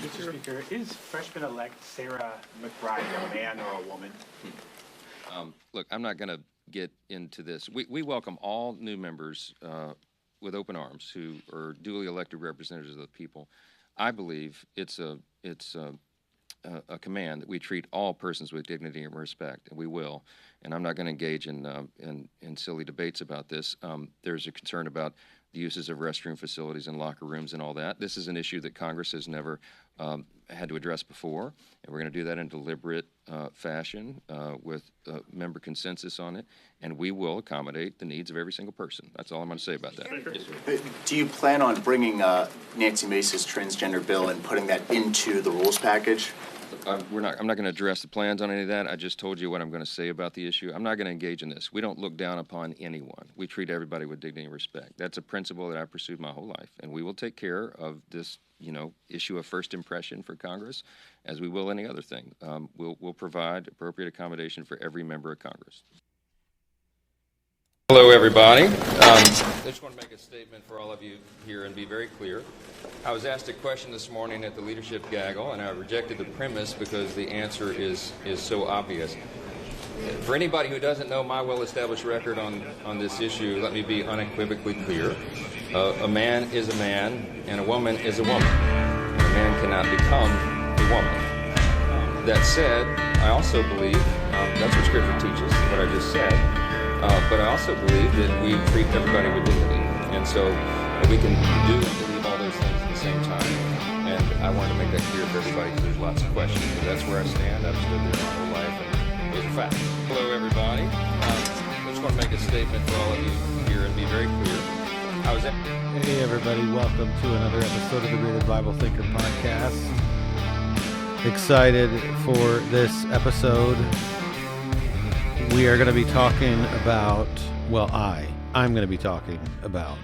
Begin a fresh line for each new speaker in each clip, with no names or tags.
Mr. Speaker, is freshman-elect Sarah McBride a man or a woman?
Look, I'm not going to get into this. We welcome all new members with open arms who are duly elected representatives of the people. I believe it's a command that we treat all persons with dignity and respect, and we will. And I'm not going to engage in silly debates about this. There's a concern about the uses of restroom facilities and locker rooms and all that. This is an issue that Congress has never had to address before, and we're going to do that in deliberate fashion with member consensus on it, and we will accommodate the needs of every single person. That's all I'm going to say about that. Yes,
do you plan on bringing Nancy Mace's transgender bill and putting that into the rules package?
I'm not going to address the plans on any of that. I just told you what I'm going to say about the issue. I'm not going to engage in this. We don't look down upon anyone. We treat everybody with dignity and respect. That's a principle that I've pursued my whole life, and we will take care of this, issue of first impression for Congress, as we will any other thing. We'll provide appropriate accommodation for every member of Congress. Hello, everybody. I just want to make a statement for all of you here and be very clear. I was asked a question this morning at the leadership gaggle, and I rejected the premise because the answer is so obvious. For anybody who doesn't know my well-established record on this issue, let me be unequivocally clear. A man is a man, and a woman is a woman. A man cannot become a woman. That said, I also believe, that's what Scripture teaches, what I just said, but I also believe that we treat everybody with dignity. And so we can do and believe all those things at the same time. And I wanted to make that clear for everybody because there's lots of questions. And that's where I stand. I've stood there my whole life, and those are facts. Hello, everybody. I just want to make a statement for all of you here and be very clear.
Hey, everybody. Welcome to another episode of the Graded Bible Thinker Podcast. Excited for this episode. We are going to be talking about, I'm going to be talking about,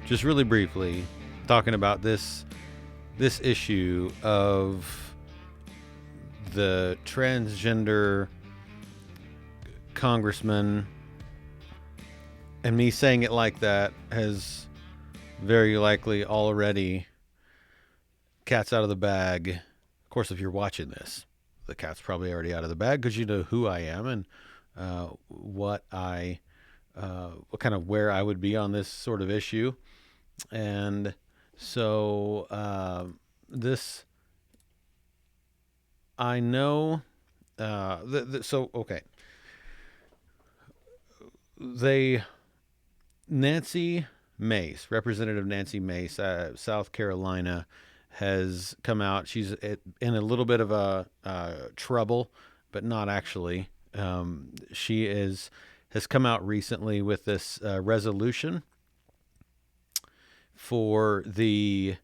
just really briefly, talking about this issue of the transgender congressman, and me saying it like that has very likely already cat's out of the bag. Of course, if you're watching this, the cat's probably already out of the bag because you know who I am and what kind of where I would be on this sort of issue. And so I know, Nancy Mace, Representative Nancy Mace, South Carolina, has come out. She's in a little bit of a trouble, but not actually. She has come out recently with this resolution for the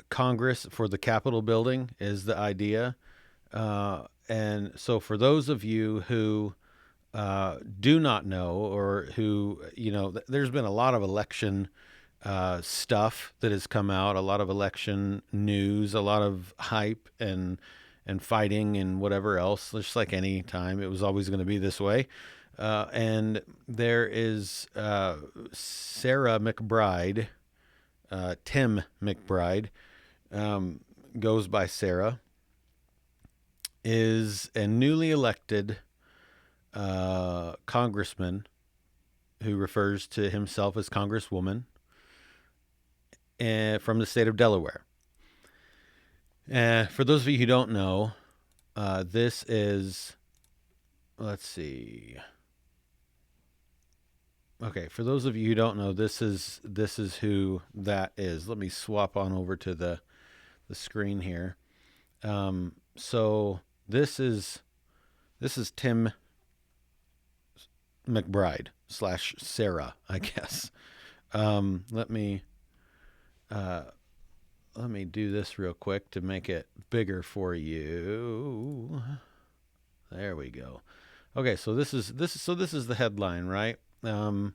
Congress, for the Capitol building is the idea. And so for those of you who do not know, or who, there's been a lot of election stuff that has come out, a lot of election news, a lot of hype and fighting and whatever else, just like any time. It was always going to be this way. And there is Sarah McBride, Tim McBride, goes by Sarah, is a newly elected congressman who refers to himself as Congresswoman from the state of Delaware. For those of you who don't know, this is, let's see. Okay, for those of you who don't know, this is who that is. Let me swap on over to the screen here. So this is Tim McBride / Sarah, I guess. Let me do this real quick to make it bigger for you. There we go. Okay, so this is the headline, right? Trans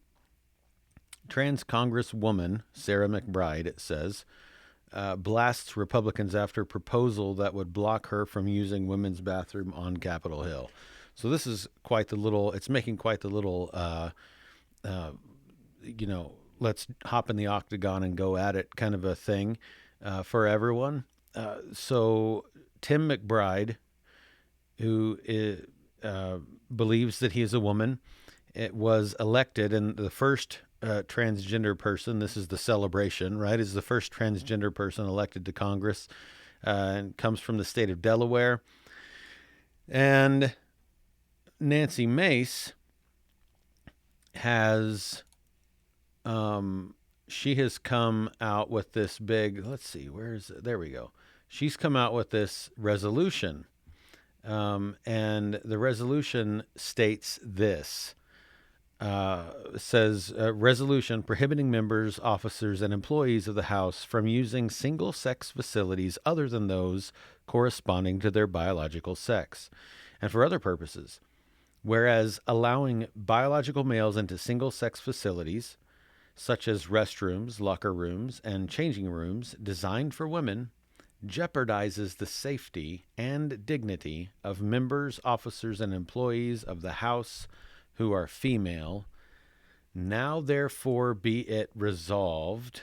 Congresswoman Sarah McBride, it says, blasts Republicans after proposal that would block her from using women's bathroom on Capitol Hill. So this is it's making quite the little, let's hop in the octagon and go at it kind of a thing for everyone. So Tim McBride, who believes that he is a woman, it was elected, and the first transgender person, this is the celebration, right, is the first transgender person elected to Congress, and comes from the state of Delaware. And Nancy Mace has, she has come out with this big, let's see, where is it? There we go. She's come out with this resolution. And the resolution states this. Says resolution prohibiting members, officers, and employees of the House from using single-sex facilities other than those corresponding to their biological sex, and for other purposes. Whereas allowing biological males into single-sex facilities, such as restrooms, locker rooms, and changing rooms designed for women, jeopardizes the safety and dignity of members, officers, and employees of the House who are female. Now, therefore, be it resolved.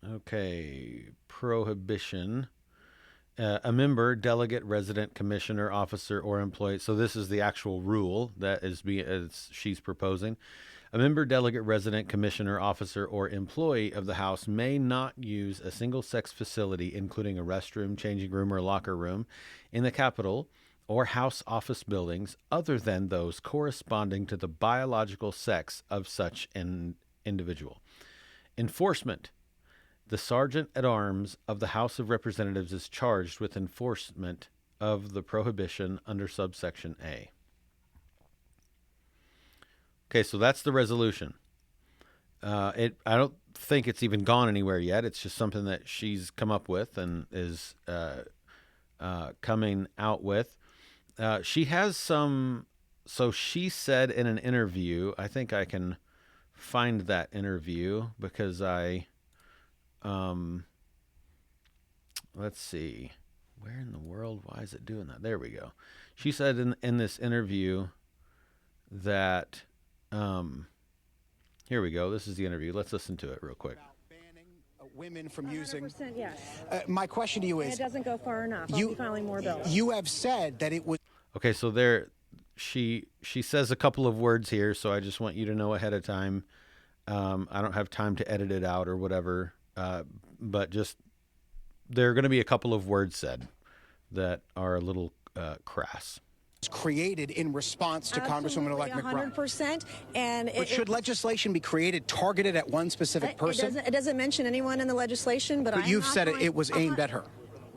Okay, prohibition. A member, delegate, resident, commissioner, officer, or employee. So this is the actual rule that she's proposing. A member, delegate, resident, commissioner, officer, or employee of the House may not use a single-sex facility, including a restroom, changing room, or locker room, in the Capitol or House office buildings other than those corresponding to the biological sex of such an individual. Enforcement. The Sergeant at Arms of the House of Representatives is charged with enforcement of the prohibition under subsection A. Okay, so that's the resolution. I don't think it's even gone anywhere yet. It's just something that she's come up with and is coming out with. She has some. So she said in an interview, I think I can find that interview because let's see, where in the world? Why is it doing that? There we go. She said in this interview that, here we go. This is the interview. Let's listen to it real quick.
Banning women from using.
100%, yes.
My question to you
And
is,
it doesn't go far enough. I'll be filing more bills.
you have said that it was.
Okay, so there, she says a couple of words here, so I just want you to know ahead of time. I don't have time to edit it out or whatever, but just there are going to be a couple of words said that are a little crass.
Created in response to Congresswoman-elect McBride.
100%. And
But should legislation be created targeted at one specific person?
It doesn't mention anyone in the legislation, but
You've said it was aimed at her.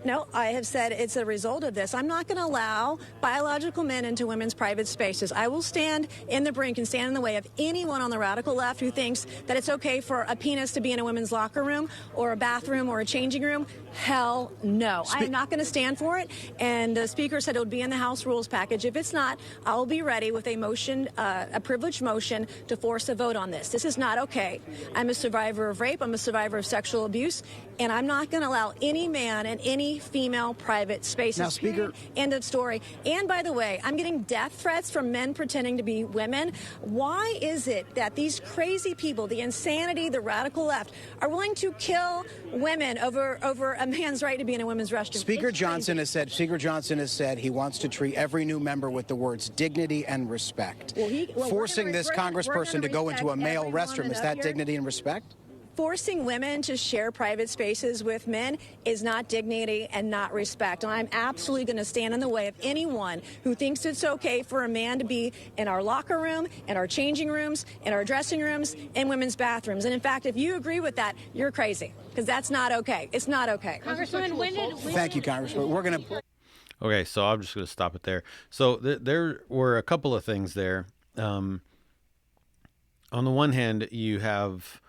No, I have said it's a result of this. I'm not going to allow biological men into women's private spaces. I will stand in the brink and stand in the way of anyone on the radical left who thinks that it's okay for a penis to be in a women's locker room or a bathroom or a changing room. Hell no. I am not going to stand for it. And the Speaker said it would be in the House rules package. If it's not, I will be ready with a motion, a privileged motion to force a vote on this. This is not okay. I'm a survivor of rape. I'm a survivor of sexual abuse. And I'm not going to allow any man in any female private spaces.
Now, Speaker.
End of story. And by the way, I'm getting death threats from men pretending to be women. Why is it that these crazy people, the insanity, the radical left, are willing to kill women over a man's right to be in a women's restroom?
Speaker Johnson has said he wants to treat every new member with the words dignity and respect. Forcing this congressperson to go into a male restroom, is that dignity and respect?
Forcing women to share private spaces with men is not dignity and not respect. And I'm absolutely going to stand in the way of anyone who thinks it's okay for a man to be in our locker room, in our changing rooms, in our dressing rooms, in women's bathrooms. And in fact, if you agree with that, you're crazy, because that's not okay. It's not okay.
Congresswoman,
Thank you, Congresswoman. We're going to.
Okay, so I'm just going to stop it there. So there were a couple of things there. On the one hand, you have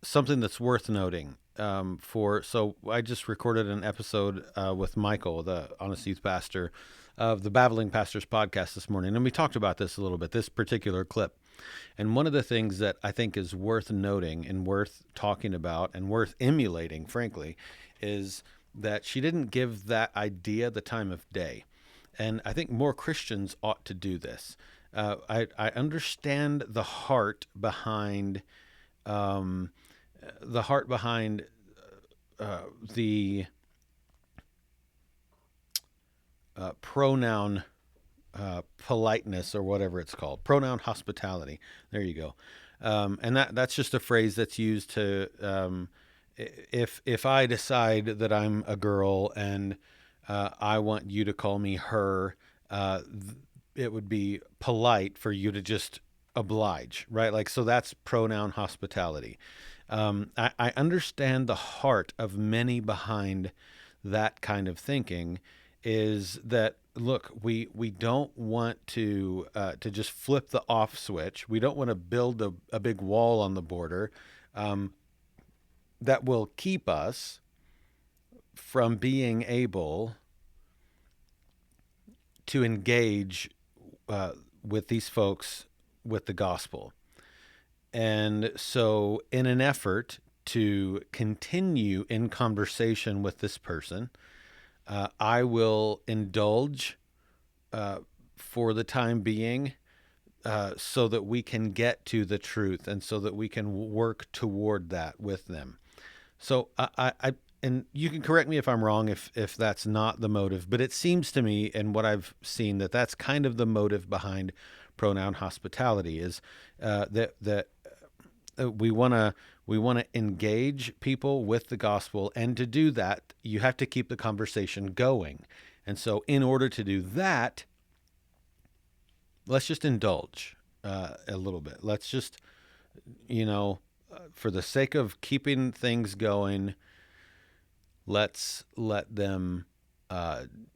something that's worth noting. So I just recorded an episode with Michael, the Honest Youth Pastor, of the Babbling Pastors podcast this morning, and we talked about this a little bit, this particular clip. And one of the things that I think is worth noting and worth talking about and worth emulating, frankly, is that she didn't give that idea the time of day. And I think more Christians ought to do this. I understand the heart behind the pronoun politeness, or whatever it's called, pronoun hospitality. There you go. And that's just a phrase that's used to, if I decide that I'm a girl and I want you to call me her, it would be polite for you to just oblige, right? Like, so that's pronoun hospitality. I understand the heart of many behind that kind of thinking is that, look, we don't want to just flip the off switch. We don't want to build a big wall on the border that will keep us from being able to engage with these folks with the gospel. And so in an effort to continue in conversation with this person, I will indulge for the time being so that we can get to the truth and so that we can work toward that with them. So I and you can correct me if I'm wrong, if that's not the motive, but it seems to me, and what I've seen, that that's kind of the motive behind pronoun hospitality is that we want to engage people with the gospel, and to do that, you have to keep the conversation going. And so, in order to do that, let's just indulge a little bit. Let's just, for the sake of keeping things going, let's let them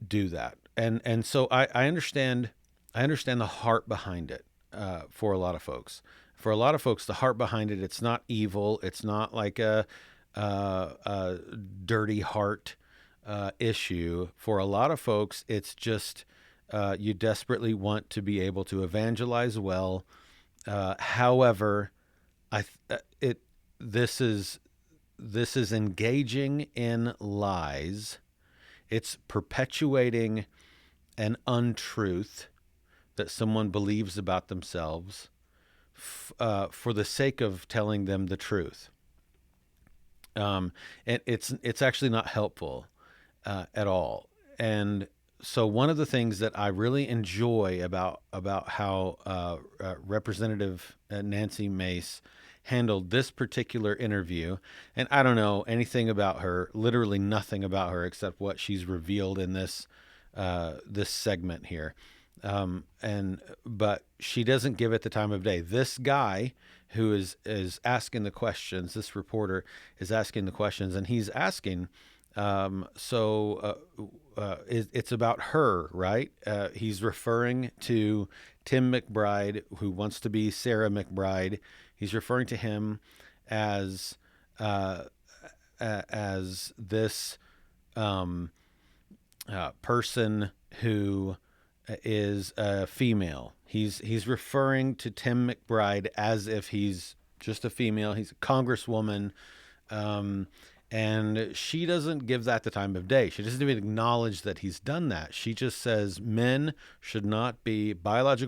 do that. And so I understand the heart behind it for a lot of folks. For a lot of folks, the heart behind it, it's not evil. It's not like a dirty heart issue. For a lot of folks, it's just you desperately want to be able to evangelize well. However, this is engaging in lies. It's perpetuating an untruth that someone believes about themselves for the sake of telling them the truth. And it's actually not helpful at all. And so one of the things that I really enjoy about how Representative Nancy Mace handled this particular interview, and I don't know anything about her, literally nothing about her except what she's revealed in this segment here. But she doesn't give it the time of day. This guy who is asking the questions, this reporter is asking the questions, and he's asking, it's about her, right? He's referring to Tim McBride, who wants to be Sarah McBride. He's referring to him as this person who is a female. He's referring to Tim McBride as if he's just a female. He's a congresswoman, and she doesn't give that the time of day. She doesn't even acknowledge that he's done that. She just says biological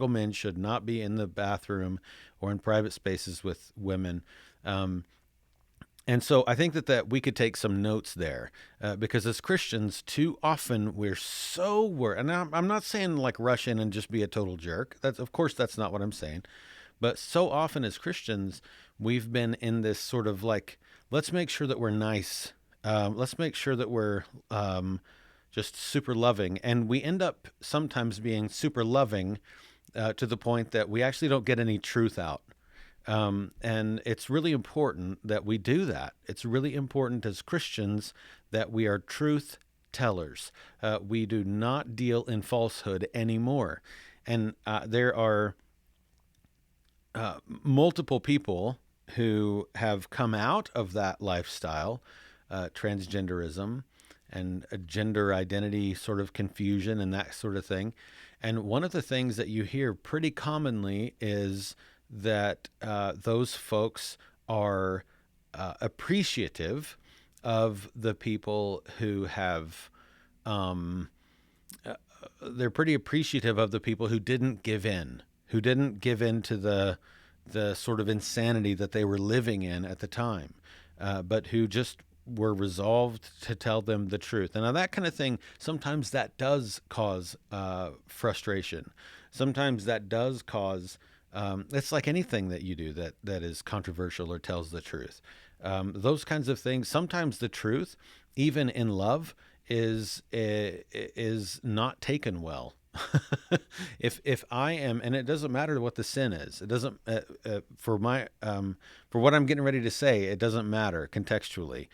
men should not be in the bathroom or in private spaces with women. And so I think that we could take some notes there because as Christians, too often we're and I'm not saying like rush in and just be a total jerk. Of course, that's not what I'm saying. But so often as Christians, we've been in this sort of like, let's make sure that we're nice. Let's make sure that we're just super loving. And we end up sometimes being super loving to the point that we actually don't get any truth out. And it's really important that we do that. It's really important as Christians that we are truth tellers. We do not deal in falsehood anymore. And there are multiple people who have come out of that lifestyle, transgenderism and a gender identity sort of confusion and that sort of thing. And one of the things that you hear pretty commonly is that those folks are appreciative of the people who have, they're pretty appreciative of the people who didn't give in to the sort of insanity that they were living in at the time, but who just we're resolved to tell them the truth. And now that kind of thing, sometimes that does cause frustration. Sometimes that does cause, it's like anything that you do that is controversial or tells the truth. Those kinds of things, sometimes the truth, even in love, is not taken well. If I am, and it doesn't matter what the sin is, it doesn't for what I'm getting ready to say, it doesn't matter contextually.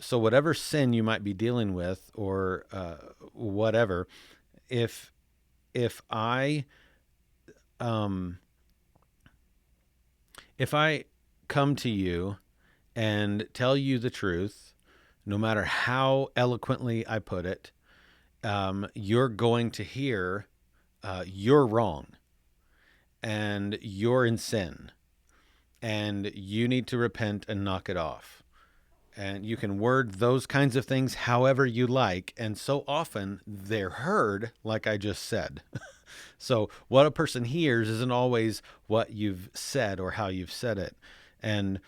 So whatever sin you might be dealing with, or whatever, if I come to you and tell you the truth, no matter how eloquently I put it, you're going to hear you're wrong and you're in sin and you need to repent and knock it off. And you can word those kinds of things however you like, and so often they're heard like I just said. So what a person hears isn't always what you've said or how you've said it. And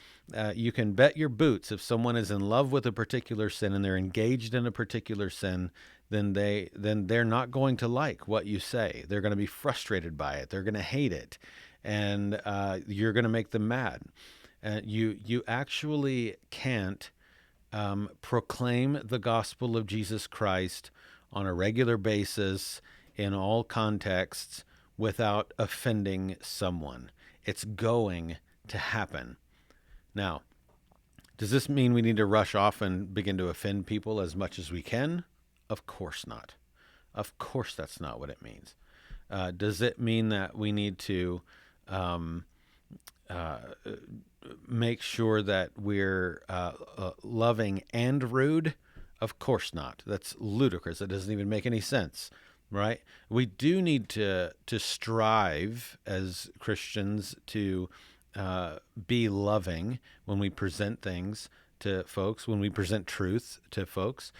you can bet your boots, if someone is in love with a particular sin and they're engaged in a particular sin, then they're not going to like what you say. They're going to be frustrated by it. They're going to hate it, and you're going to make them mad. You actually can't proclaim the gospel of Jesus Christ on a regular basis in all contexts without offending someone. It's going to happen. Now, does this mean we need to rush off and begin to offend people as much as we can? Of course not. Of course that's not what it means. Does it mean that we need to make sure that we're loving and rude? Of course not. That's ludicrous. It doesn't even make any sense, right? We do need to strive as Christians to be loving when we present things to folks, when we present truth to folks.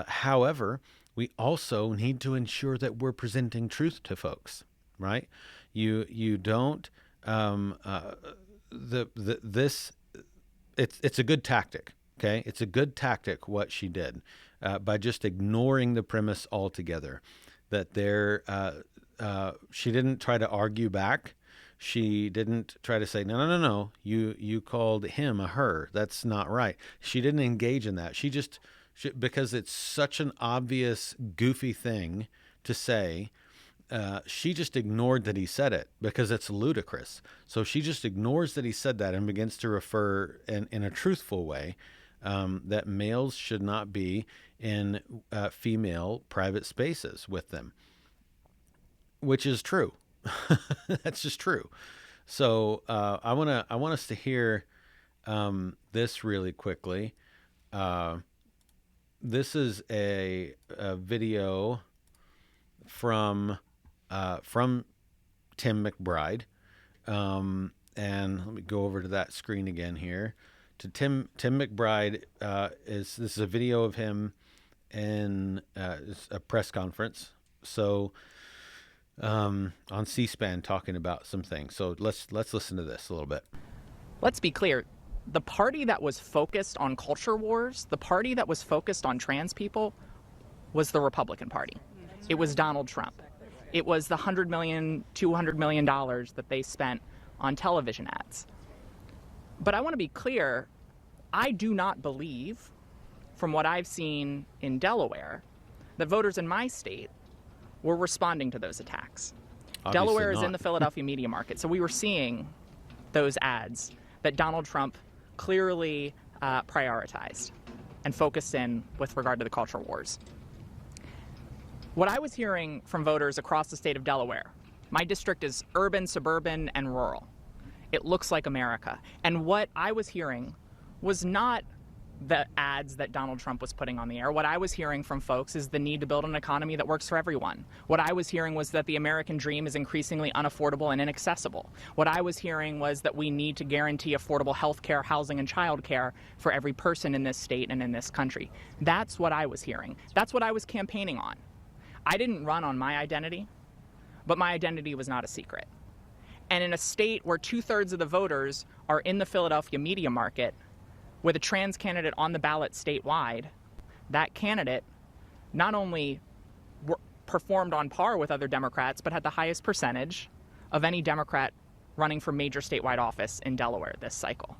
However, we also need to ensure that we're presenting truth to folks, right? You don't it's a good tactic. Okay, it's a good tactic what she did by just ignoring the premise altogether. That she didn't try to argue back. She didn't try to say, no, you called him a her. That's not right. She didn't engage in that. Because it's such an obvious, goofy thing to say, she just ignored that he said it because it's ludicrous. So she just ignores that he said that and begins to refer in a truthful way that males should not be in female private spaces with them, which is true. That's just true. So I want us to hear this really quickly. This is a video from Tim McBride, and let me go over to that screen again here. To Tim McBride this is a video of him in a press conference. So. On C-SPAN talking about some things. So let's listen to this a little bit.
Let's be clear. The party that was focused on culture wars, the party that was focused on trans people, was the Republican Party. It was Donald Trump. It was the $100 million, $200 million that they spent on television ads. But I want to be clear, I do not believe, from what I've seen in Delaware, that voters in my state were responding to those attacks.
Obviously
Delaware is
not.
in the Philadelphia media market, so we were seeing those ads that Donald Trump clearly prioritized and focused in with regard to the culture wars. What I was hearing from voters across the state of Delaware, my district is urban, suburban, and rural. It looks like America. And what I was hearing was not the ads that Donald Trump was putting on the air. What I was hearing from folks is the need to build an economy that works for everyone. What I was hearing was that the American dream is increasingly unaffordable and inaccessible. What I was hearing was that we need to guarantee affordable health care, housing, and child care for every person in this state and in this country. That's what I was hearing. That's what I was campaigning on. I didn't run on my identity, but my identity was not a secret. And in a state where 2/3 of the voters are in the Philadelphia media market, with a trans candidate on the ballot statewide, that candidate not only performed on par with other Democrats, but had the highest percentage of any Democrat running for major statewide office in Delaware this cycle.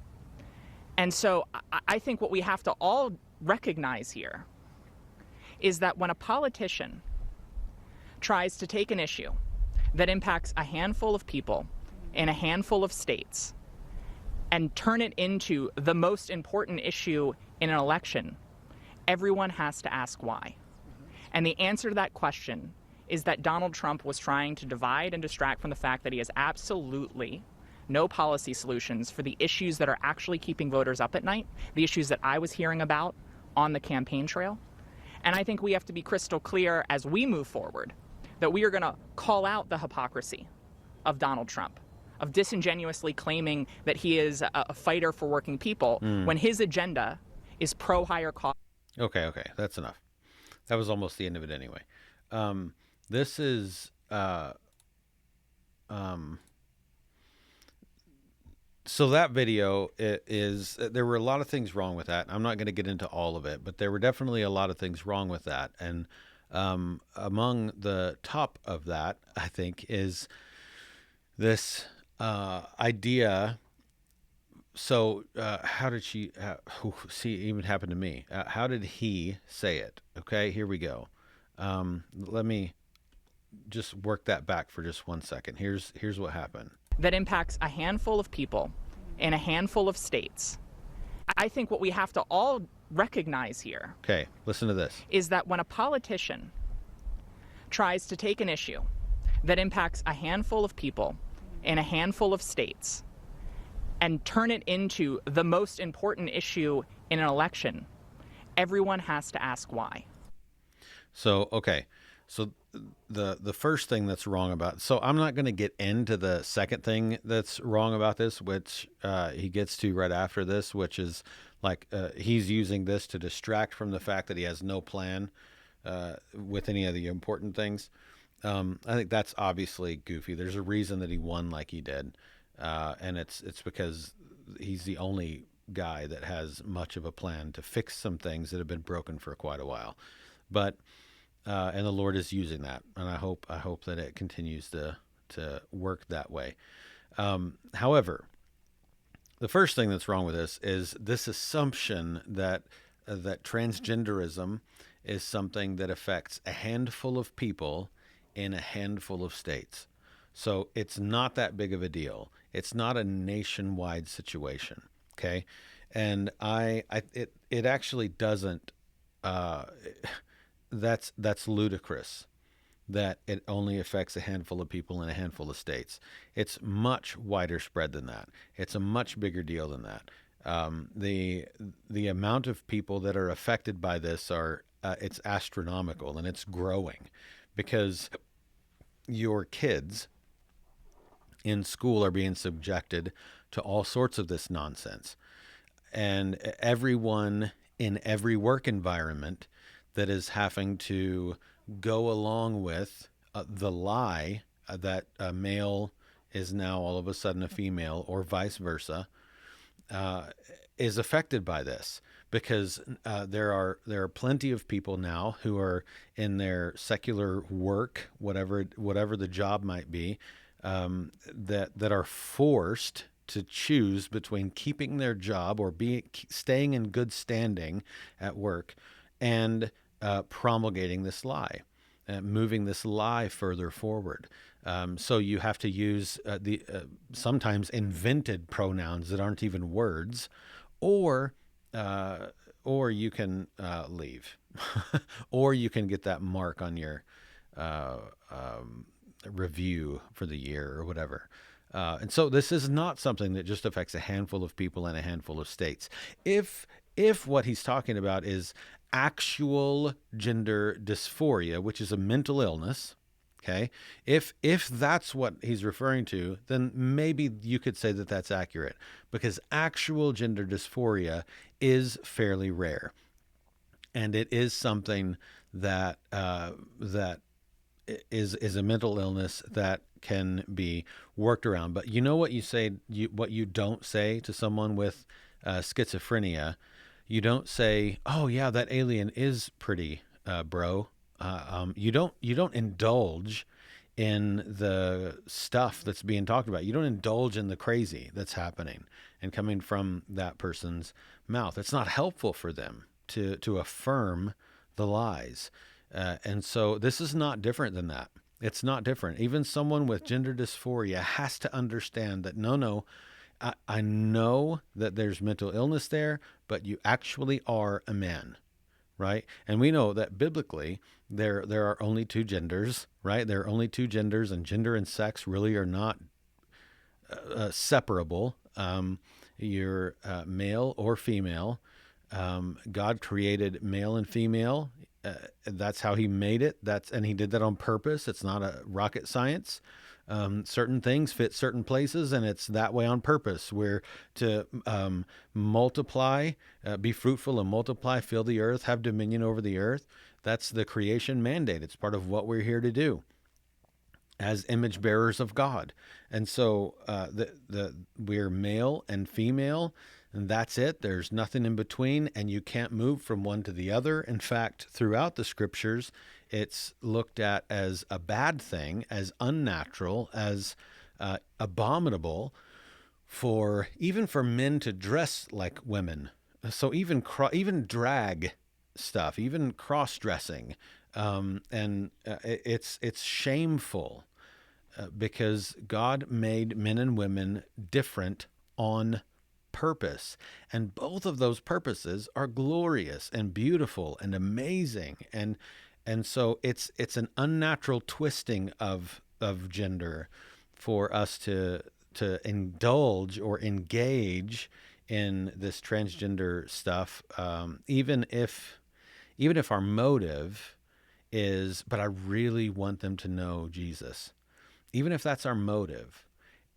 And so I think what we have to all recognize here is that when a politician tries to take an issue that impacts a handful of people in a handful of states and turn it into the most important issue in an election, everyone has to ask why. And the answer to that question is that Donald Trump was trying to divide and distract from the fact that he has absolutely no policy solutions for the issues that are actually keeping voters up at night, the issues that I was hearing about on the campaign trail. And I think we have to be crystal clear as we move forward that we are going to call out the hypocrisy of Donald Trump, of disingenuously claiming that he is a fighter for working people when his agenda is pro-higher cost.
Okay, that's enough. That was almost the end of it anyway. This is so that video is there were a lot of things wrong with that. I'm not going to get into all of it, but there were definitely a lot of things wrong with that. And among the top of that, I think, is this idea. So how did she see it even happened to me? How did he say it? Okay, here we go. Let me just work that back for just 1 second. Here's what happened.
That impacts a handful of people in a handful of states. I think what we have to all recognize here,
okay, listen to this,
is that when a politician tries to take an issue that impacts a handful of people in a handful of states and turn it into the most important issue in an election, everyone has to ask why.
So, okay. So the first thing that's wrong about, so I'm not going to get into the second thing that's wrong about this, which he gets to right after this, which is like he's using this to distract from the fact that he has no plan with any of the important things. I think that's obviously goofy. There's a reason that he won like he did. And it's because he's the only guy that has much of a plan to fix some things that have been broken for quite a while. But and the Lord is using that, and I hope that it continues to work that way. However, the first thing that's wrong with this is this assumption that transgenderism is something that affects a handful of people in a handful of states. So it's not that big of a deal. It's not a nationwide situation. Okay. And it actually doesn't, that's ludicrous that it only affects a handful of people in a handful of states. It's much wider spread than that. It's a much bigger deal than that. The amount of people that are affected by this it's astronomical, and it's growing because your kids in school are being subjected to all sorts of this nonsense. And everyone in every work environment that is having to go along with the lie that a male is now all of a sudden a female, or vice versa, is affected by this, because there are plenty of people now who are in their secular work, whatever the job might be, that are forced to choose between keeping their job or staying in good standing at work and promulgating this lie, moving this lie further forward. So you have to use the sometimes invented pronouns that aren't even words, or you can leave, or you can get that mark on your review for the year or whatever. And so this is not something that just affects a handful of people in a handful of states. If what he's talking about is actual gender dysphoria, which is a mental illness, okay, if that's what he's referring to, then maybe you could say that that's accurate, because actual gender dysphoria is fairly rare, and it is something that is a mental illness that can be worked around. But you know what you say, what you don't say to someone with schizophrenia, you don't say, "Oh yeah, that alien is pretty, bro." You don't indulge in the stuff that's being talked about. You don't indulge in the crazy that's happening and coming from that person's mouth. It's not helpful for them to affirm the lies. And so this is not different than that. It's not different. Even someone with gender dysphoria has to understand that no, I know that there's mental illness there, but you actually are a man, right? And we know that biblically there are only two genders, right? There are only two genders, and gender and sex really are not separable. You're male or female. God created male and female. That's how he made it. And he did that on purpose. It's not a rocket science. Certain things fit certain places, and it's that way on purpose. We're to multiply, be fruitful and multiply, fill the earth, have dominion over the earth. That's the creation mandate. It's part of what we're here to do as image bearers of God. And so we're male and female, and that's it. There's nothing in between, and you can't move from one to the other. In fact, throughout the scriptures, it's looked at as a bad thing, as unnatural, as abominable even for men to dress like women. So even drag stuff, even cross-dressing, it's shameful because God made men and women different on purpose, and both of those purposes are glorious and beautiful and amazing, and so it's an unnatural twisting of gender for us to indulge or engage in this transgender stuff, even if our motive is, but I really want them to know Jesus. Even if that's our motive,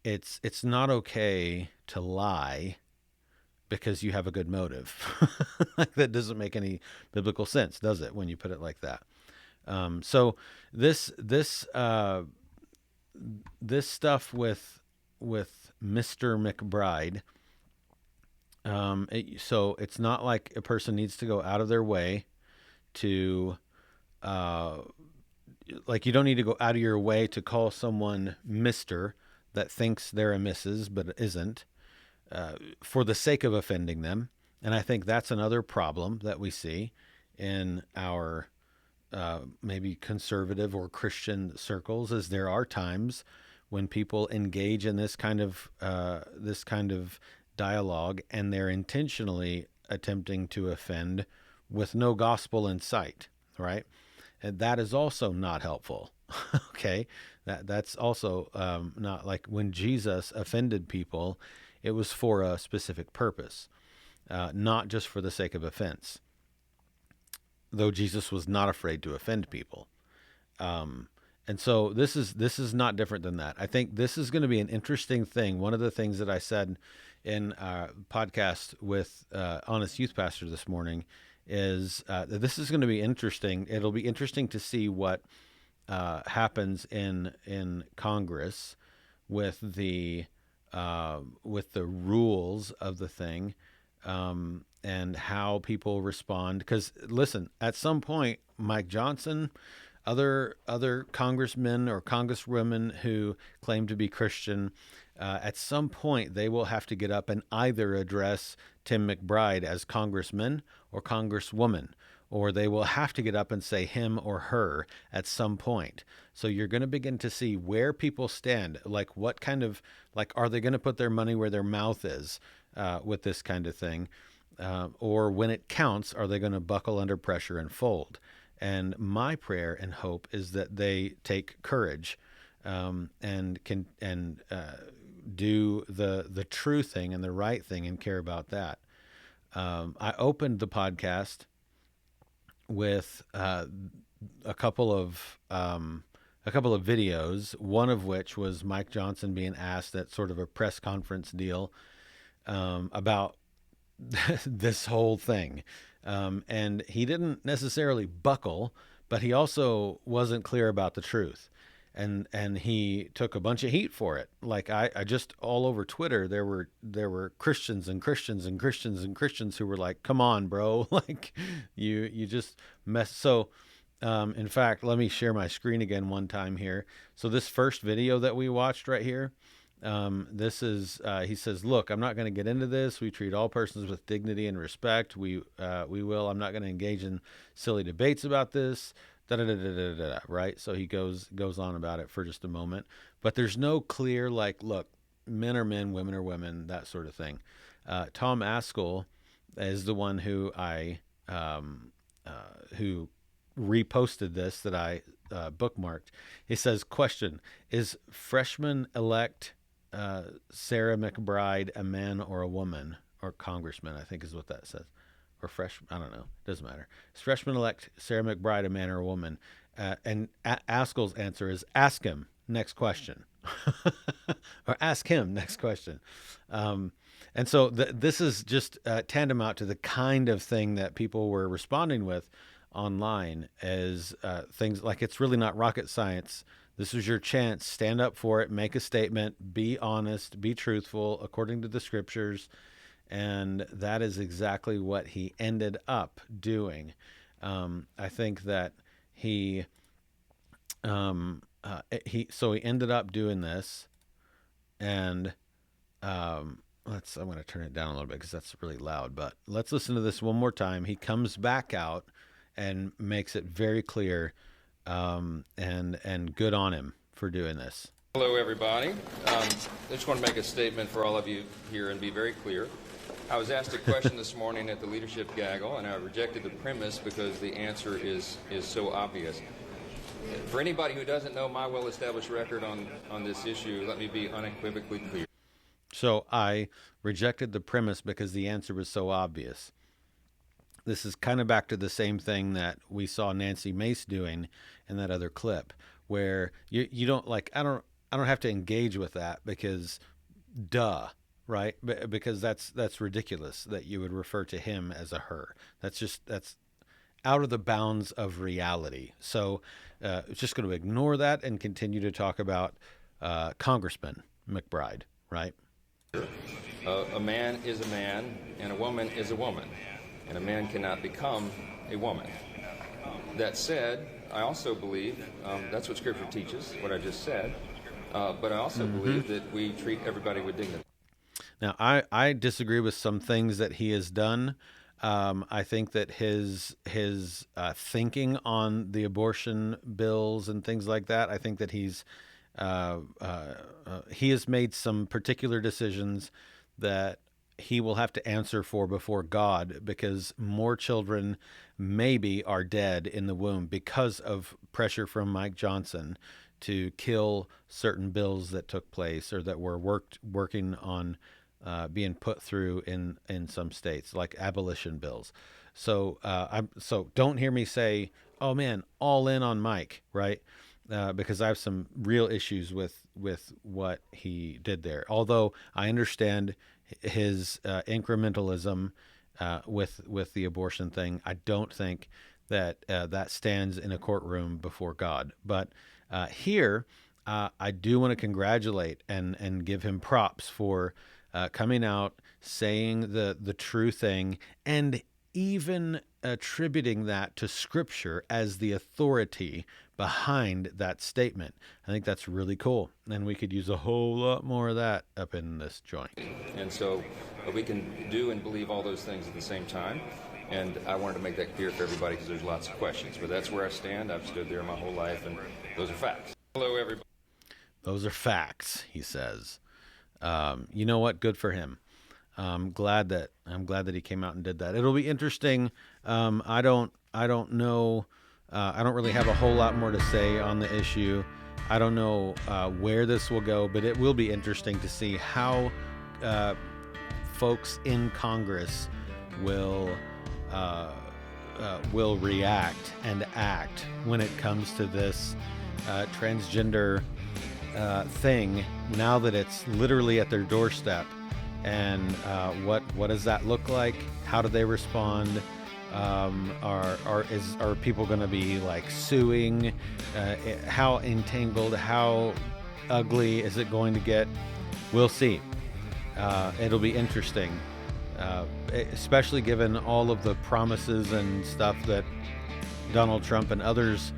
it's not okay to lie because you have a good motive. Like, that doesn't make any biblical sense, does it, when you put it like that? So this stuff with Mr. McBride, so it's not like a person needs to go out of their way to, like, you don't need to go out of your way to call someone Mr. that thinks they're a Mrs. but isn't, for the sake of offending them. And I think that's another problem that we see in our maybe conservative or Christian circles, is there are times when people engage in this kind of dialogue, and they're intentionally attempting to offend with no gospel in sight, right? And that is also not helpful. Okay, that's also not, like, when Jesus offended people, it was for a specific purpose, not just for the sake of offense. Though Jesus was not afraid to offend people. And so this is not different than that. I think this is going to be an interesting thing. One of the things that I said in our podcast with Honest Youth Pastor this morning is that this is going to be interesting. It'll be interesting to see what happens in Congress with the rules of the thing. And how people respond. Because listen, at some point, Mike Johnson, other congressmen or congresswomen who claim to be Christian, at some point they will have to get up and either address Tim McBride as congressman or congresswoman, or they will have to get up and say him or her at some point. So you're going to begin to see where people stand, like what kind of, like, are they going to put their money where their mouth is with this kind of thing? Or when it counts, are they going to buckle under pressure and fold? And my prayer and hope is that they take courage and do the true thing and the right thing and care about that. I opened the podcast with a couple of videos, one of which was Mike Johnson being asked at sort of a press conference deal about this whole thing. And he didn't necessarily buckle, but he also wasn't clear about the truth. and he took a bunch of heat for it. Like I just all over Twitter there were Christians and Christians and Christians and Christians who were like, come on, bro, like you just mess. So in fact, let me share my screen again one time here. So this first video that we watched right here, this is he says, look, I'm not going to get into this. We treat all persons with dignity and respect. We will. I'm not going to engage in silly debates about this. Right? So he goes on about it for just a moment, but there's no clear, like, look, men are men, women are women, that sort of thing. Tom Askell is the one who who reposted this that I bookmarked. He says, question, is freshman-elect Sarah McBride a man or a woman, or congressman, I think is what that says. Or freshman, I don't know, doesn't matter. Is freshman-elect Sarah McBride a man or a woman? And Askell's answer is, ask him, next question. Or ask him, next question. And so this is just tantamount to the kind of thing that people were responding with online as things like, it's really not rocket science. This is your chance. Stand up for it. Make a statement. Be honest. Be truthful according to the scriptures. And that is exactly what he ended up doing. I think that he ended up doing this, and I'm going to turn it down a little bit because that's really loud. But let's listen to this one more time. He comes back out and makes it very clear, and good on him for doing this.
Hello, everybody. I just want to make a statement for all of you here and be very clear. I was asked a question this morning at the leadership gaggle, and I rejected the premise because the answer is so obvious. For anybody who doesn't know my well-established record on this issue, let me be unequivocally clear.
So I rejected the premise because the answer was so obvious. This is kind of back to the same thing that we saw Nancy Mace doing in that other clip, where you don't, like, I don't have to engage with that because duh. Right? Because that's ridiculous that you would refer to him as a her. That's out of the bounds of reality. So just going to ignore that and continue to talk about Congressman McBride, right?
A man is a man and a woman is a woman, and a man cannot become a woman. That said, I also believe that's what Scripture teaches, what I just said, but I also believe that we treat everybody with dignity.
Now, I disagree with some things that he has done. I think that his thinking on the abortion bills and things like that, I think that he has made some particular decisions that he will have to answer for before God, because more children maybe are dead in the womb because of pressure from Mike Johnson to kill certain bills that took place or that were working on being put through in some states, like abolition bills. So so don't hear me say, oh man, all in on Mike, right? Because I have some real issues with what he did there. Although I understand his incrementalism with the abortion thing, I don't think that that stands in a courtroom before God. But here, I do want to congratulate and give him props for coming out, saying the true thing, and even attributing that to Scripture as the authority behind that statement. I think that's really cool, and we could use a whole lot more of that up in this joint.
And so we can do and believe all those things at the same time, and I wanted to make that clear for everybody because there's lots of questions, but that's where I stand. I've stood there my whole life, and those are facts. Hello, everybody.
Those are facts, he says. You know what? Good for him. I'm glad that he came out and did that. It'll be interesting. I don't know. I don't really have a whole lot more to say on the issue. I don't know where this will go, but it will be interesting to see how folks in Congress will react and act when it comes to this transgender thing, now that it's literally at their doorstep. And what does that look like? How do they respond? Are people going to be like suing? How entangled, how ugly is it going to get? We'll see. It'll be interesting, especially given all of the promises and stuff that Donald Trump and others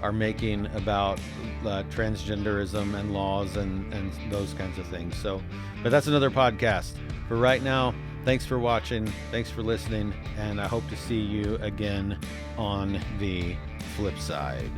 are making about transgenderism and laws and those kinds of things. So, but that's another podcast. For right now, thanks for watching, thanks for listening, and I hope to see you again on the flip side.